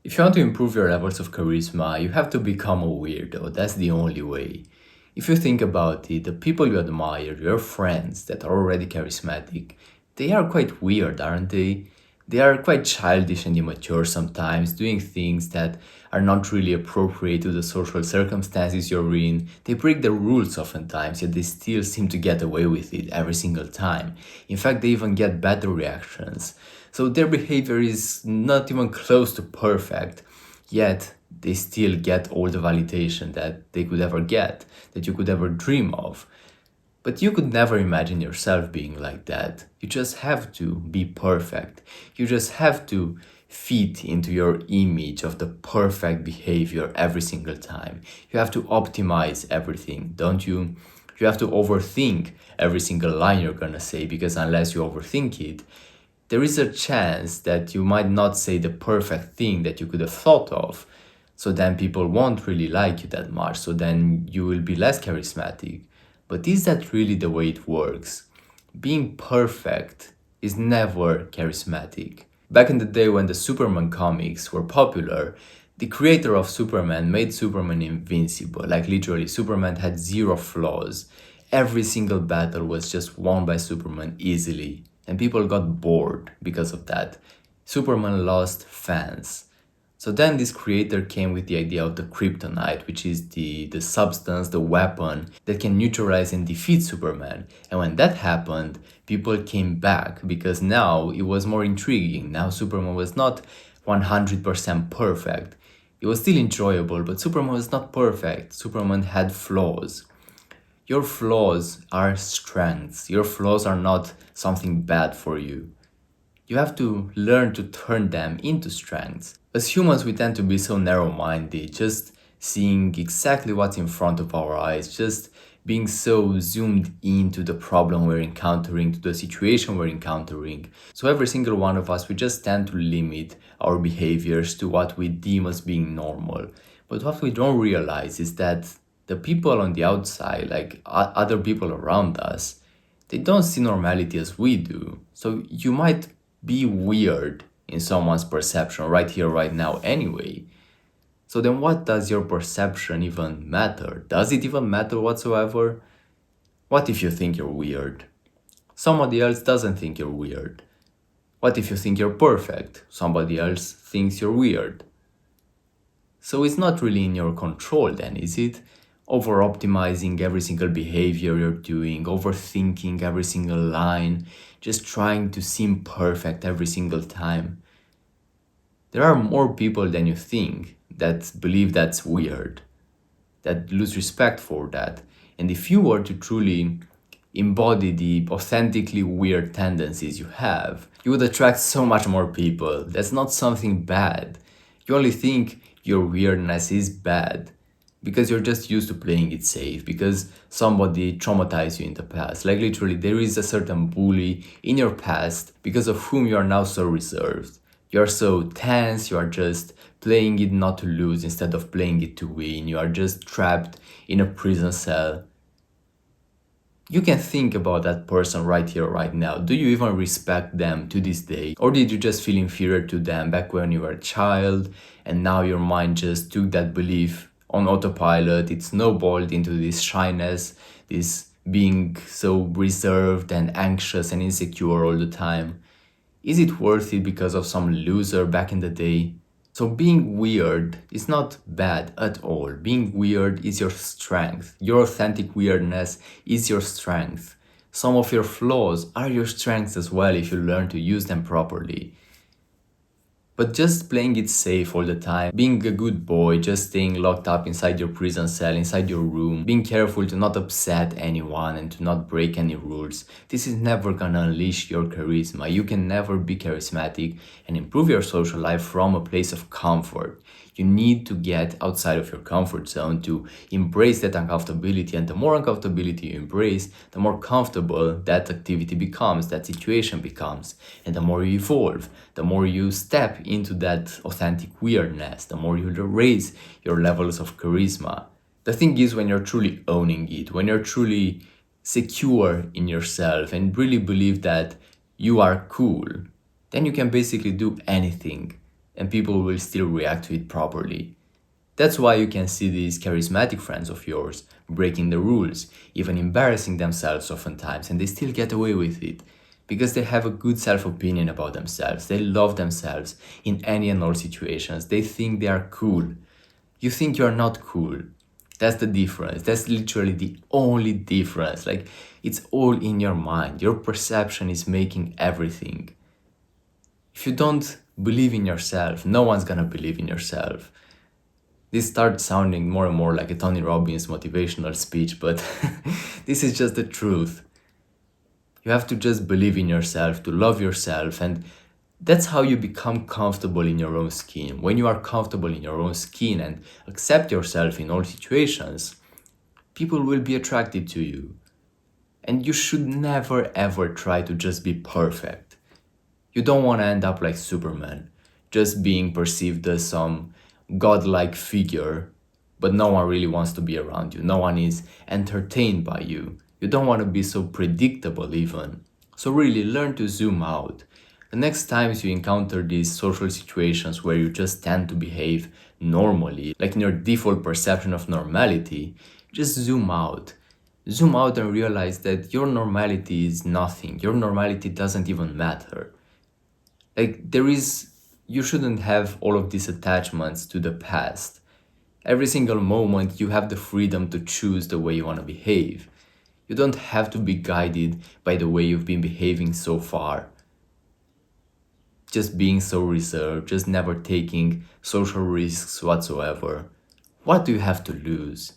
If you want to improve your levels of charisma, you have to become a weirdo. That's the only way. If you think about it, the people you admire, your friends that are already charismatic, they are quite weird, aren't they? They are quite childish and immature sometimes, doing things that are not really appropriate to the social circumstances you're in. They break the rules oftentimes, yet they still seem to get away with it every single time. In fact, they even get better reactions. So their behavior is not even close to perfect, yet they still get all the validation that they could ever get, that you could ever dream of. But you could never imagine yourself being like that. You just have to be perfect. You just have to fit into your image of the perfect behavior every single time. You have to optimize everything, don't you? You have to overthink every single line you're gonna say, because unless you overthink it, there is a chance that you might not say the perfect thing that you could have thought of. So then people won't really like you that much. So then you will be less charismatic. But is that really the way it works? Being perfect is never charismatic. Back in the day when the Superman comics were popular, the creator of Superman made Superman invincible. Like literally, Superman had zero flaws. Every single battle was just won by Superman easily, and people got bored because of that. Superman lost fans. So then this creator came with the idea of the kryptonite, which is the substance, the weapon that can neutralize and defeat Superman. And when that happened, people came back because now it was more intriguing. Now Superman was not 100% perfect. It was still enjoyable, but Superman was not perfect. Superman had flaws. Your flaws are strengths. Your flaws are not something bad for you. You have to learn to turn them into strengths. As humans, we tend to be so narrow minded, just seeing exactly what's in front of our eyes, just being so zoomed into the problem we're encountering, to the situation we're encountering. So, every single one of us, we just tend to limit our behaviors to what we deem as being normal. But what we don't realize is that the people on the outside, like other people around us, they don't see normality as we do. So you might be weird in someone's perception right here, right now, anyway. So then what does your perception even matter? Does it even matter whatsoever? What if you think you're weird? Somebody else doesn't think you're weird. What if you think you're perfect? Somebody else thinks you're weird. So it's not really in your control then, is it? Over optimizing every single behavior you're doing, overthinking every single line, just trying to seem perfect every single time. There are more people than you think that believe that's weird, that lose respect for that. And if you were to truly embody the authentically weird tendencies you have, you would attract so much more people. That's not something bad. You only think your weirdness is bad because you're just used to playing it safe, because somebody traumatized you in the past. Like literally, there is a certain bully in your past because of whom you are now so reserved. You're so tense, you are just playing it not to lose instead of playing it to win. You are just trapped in a prison cell. You can think about that person right here, right now. Do you even respect them to this day? Or did you just feel inferior to them back when you were a child and now your mind just took that belief on autopilot? It snowballed into this shyness, this being so reserved and anxious and insecure all the time. Is it worth it because of some loser back in the day? So being weird is not bad at all. Being weird is your strength. Your authentic weirdness is your strength. Some of your flaws are your strengths as well if you learn to use them properly. But just playing it safe all the time, being a good boy, just staying locked up inside your prison cell, inside your room, being careful to not upset anyone and to not break any rules, this is never gonna unleash your charisma. You can never be charismatic and improve your social life from a place of comfort. You need to get outside of your comfort zone to embrace that uncomfortability, and the more uncomfortability you embrace, the more comfortable that activity becomes, that situation becomes, and the more you evolve, the more you step into that authentic weirdness, the more you raise your levels of charisma. The thing is, when you're truly owning it, when you're truly secure in yourself and really believe that you are cool, then you can basically do anything. and people will still react to it properly. That's why you can see these charismatic friends of yours breaking the rules, even embarrassing themselves oftentimes, and they still get away with it. Because they have a good self opinion about themselves. They love themselves in any and all situations. They think they are cool. You think you're not cool. That's the difference. That's literally the only difference. Like, it's all in your mind. Your perception is making everything. If you don't believe in yourself, no one's gonna believe in yourself. This starts sounding more and more like a Tony Robbins motivational speech, but this is just the truth. You have to just believe in yourself, to love yourself, and that's how you become comfortable in your own skin. When you are comfortable in your own skin and accept yourself in all situations, people will be attracted to you. And you should never ever try to just be perfect. You don't want to end up like Superman, just being perceived as some godlike figure, but no one really wants to be around you. No one is entertained by you. You don't want to be so predictable, even. So, really, learn to zoom out. The next times you encounter these social situations where you just tend to behave normally, like in your default perception of normality, just zoom out. Zoom out and realize that your normality is nothing. Your normality doesn't even matter. Like, you shouldn't have all of these attachments to the past. Every single moment you have the freedom to choose the way you want to behave. You don't have to be guided by the way you've been behaving so far. Just being so reserved, just never taking social risks whatsoever. What do you have to lose?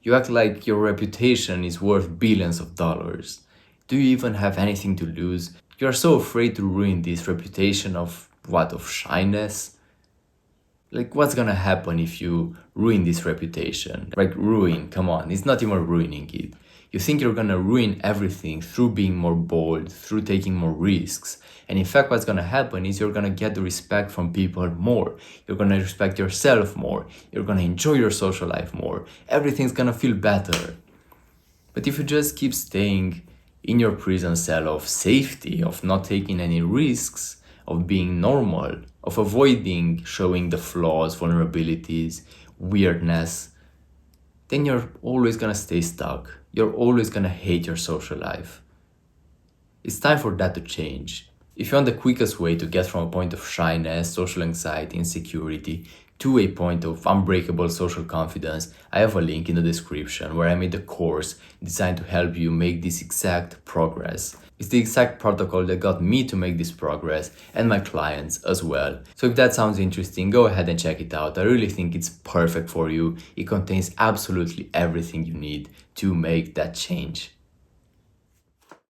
You act like your reputation is worth billions of dollars. Do you even have anything to lose? You are so afraid to ruin this reputation of what? Of shyness? Like, what's gonna happen if you ruin this reputation? Like, ruin, come on, it's not even ruining it. You think you're gonna ruin everything through being more bold, through taking more risks. And in fact, what's gonna happen is you're gonna get the respect from people more. You're gonna respect yourself more. You're gonna enjoy your social life more. Everything's gonna feel better. But if you just keep staying in your prison cell of safety, of not taking any risks, of being normal, of avoiding showing the flaws, vulnerabilities, weirdness, then you're always gonna stay stuck. You're always gonna hate your social life. It's time for that to change. If you want the quickest way to get from a point of shyness, social anxiety, insecurity to a point of unbreakable social confidence, I have a link in the description where I made a course designed to help you make this exact progress. It's the exact protocol that got me to make this progress and my clients as well. So if that sounds interesting, go ahead and check it out. I really think it's perfect for you. It contains absolutely everything you need to make that change.